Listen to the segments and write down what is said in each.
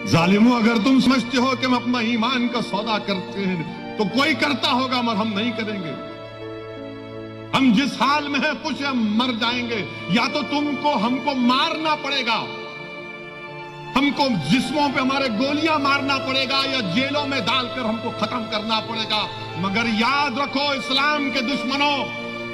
जालिमों, अगर तुम समझते हो कि हम अपना ईमान का सौदा करते हैं तो कोई करता होगा मगर हम नहीं करेंगे। हम जिस हाल में हैं कुछ हम मर जाएंगे, या तो तुमको हमको मारना पड़ेगा, हमको जिस्मों पे हमारे गोलियां मारना पड़ेगा, या जेलों में डालकर हमको खत्म करना पड़ेगा। मगर याद रखो इस्लाम के दुश्मनों,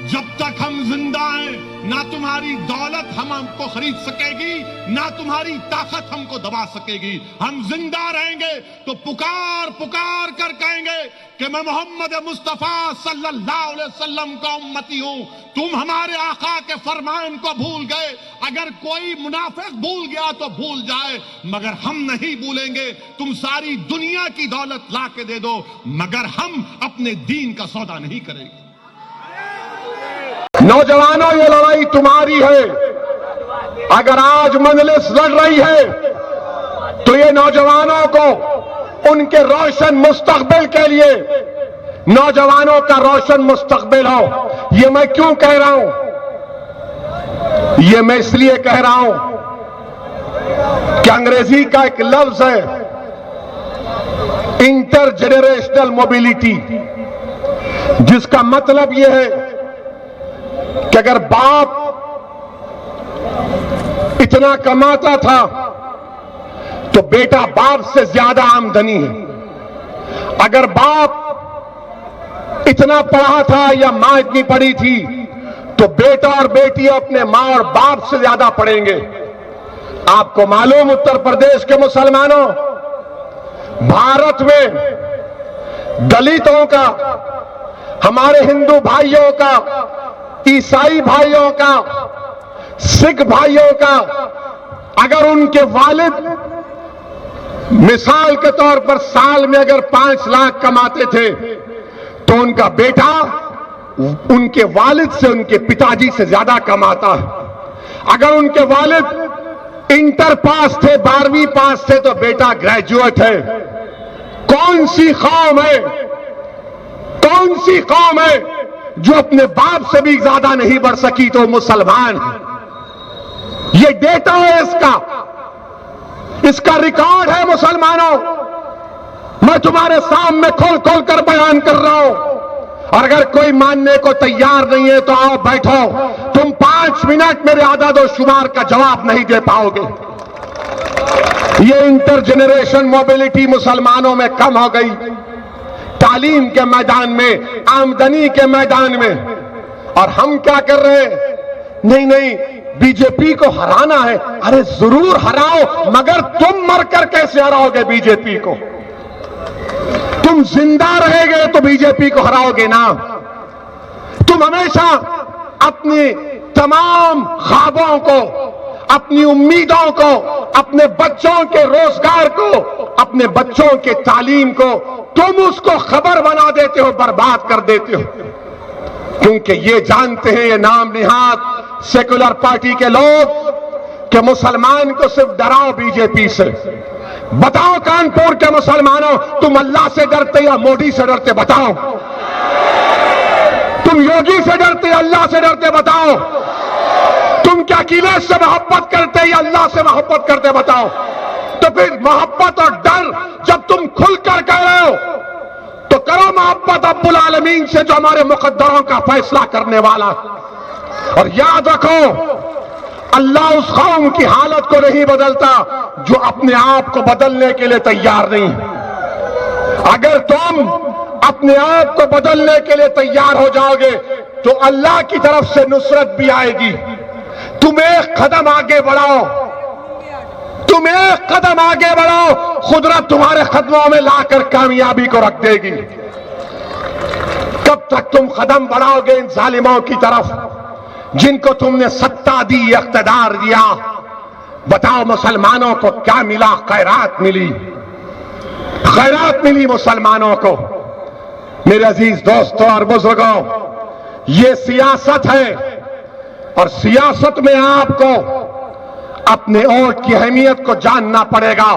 जब तक हम जिंदा हैं ना तुम्हारी दौलत हमको खरीद सकेगी, ना तुम्हारी ताकत हमको दबा सकेगी। हम जिंदा रहेंगे तो पुकार पुकार कर कहेंगे कि मैं मोहम्मद मुस्तफा सल्लल्लाहु अलैहि वसल्लम का उम्मती हूं। तुम हमारे आका के फरमान को भूल गए। अगर कोई मुनाफिक भूल गया तो भूल जाए, मगर हम नहीं भूलेंगे। तुम सारी दुनिया की दौलत ला के दे दो, मगर हम अपने दीन का सौदा नहीं करेंगे। नौजवानों, ये लड़ाई तुम्हारी है। अगर आज मजलिस लड़ रही है तो ये नौजवानों को उनके रोशन मुस्तकबिल के लिए, नौजवानों का रोशन मुस्तकबिल हो। ये मैं क्यों कह रहा हूं? ये मैं इसलिए कह रहा हूं कि अंग्रेजी का एक लफ्ज है इंटरजेनरेशनल मोबिलिटी, जिसका मतलब यह है कि अगर बाप इतना कमाता था तो बेटा बाप से ज्यादा आमदनी है। अगर बाप इतना पढ़ा था या मां इतनी पढ़ी थी तो बेटा और बेटी अपने मां और बाप से ज्यादा पढ़ेंगे। आपको मालूम, उत्तर प्रदेश के मुसलमानों, भारत में दलितों का, हमारे हिंदू भाइयों का, ईसाई भाइयों का, सिख भाइयों का, अगर उनके वालिद मिसाल के तौर पर साल में अगर 5 लाख कमाते थे तो उनका बेटा उनके वालिद से, उनके पिताजी से ज्यादा कमाता है। अगर उनके वालिद इंटर पास थे, 12वीं पास थे, तो बेटा ग्रेजुएट है। कौन सी कौम है, कौन सी कौम है जो अपने बाप से भी ज्यादा नहीं बढ़ सकी? तो मुसलमान है। ये डेटा है इसका रिकॉर्ड है। मुसलमानों, मैं तुम्हारे सामने खोल खोल कर बयान कर रहा हूं, और अगर कोई मानने को तैयार नहीं है तो आओ बैठो। तुम 5 मिनट मेरे आदाद और शुमार का जवाब नहीं दे पाओगे। ये इंटरजेनरेशन मोबिलिटी मुसलमानों में कम हो गई, तालीम के मैदान में, आमदनी के मैदान में। और हम क्या कर रहे हैं? नहीं नहीं, बीजेपी को हराना है। अरे जरूर हराओ, मगर तुम मरकर कैसे हराओगे बीजेपी को? तुम जिंदा रहेंगे तो बीजेपी को हराओगे ना। तुम हमेशा अपनी तमाम ख्वाबों को, अपनी उम्मीदों को, अपने बच्चों के रोजगार को, अपने बच्चों के तालीम को, तुम उसको खबर बना देते हो, बर्बाद कर देते हो। क्योंकि ये जानते हैं, ये नाम निहाद सेकुलर पार्टी के लोग, कि मुसलमान को सिर्फ डराओ बीजेपी से। बताओ कानपुर के मुसलमानों, तुम अल्लाह से डरते या मोदी से डरते? बताओ। तुम योगी से डरते या अल्लाह से डरते? बताओ। तुम क्या अखिलेश से मोहब्बत करते या अल्लाह से मोहब्बत करते? बताओ। तो फिर मोहब्बत और डर जब तुम खुलकर कह रहे हो तो करो मोहब्बत रब्बुल आलमीन से, जो हमारे मुकद्दरों का फैसला करने वाला। और याद रखो, अल्लाह उस कौम की हालत को नहीं बदलता जो अपने आप को बदलने के लिए तैयार नहीं। अगर तुम अपने आप को बदलने के लिए तैयार हो जाओगे तो अल्लाह की तरफ से नुसरत भी आएगी। तुम एक कदम आगे बढ़ाओ, तुम एक कदम आगे बढ़ाओ, कुदरत तुम्हारे कदमों में लाकर कामयाबी को रख देगी। कब तक तुम कदम बढ़ाओगे इन जालिमों की तरफ जिनको तुमने सत्ता दी, इख्तिदार दिया? बताओ मुसलमानों को क्या मिला? खैरात मिली, खैरात मिली मुसलमानों को। मेरे अजीज दोस्तों और बुजुर्गों, ये सियासत है, और सियासत में आपको अपने वोट की अहमियत को जानना पड़ेगा।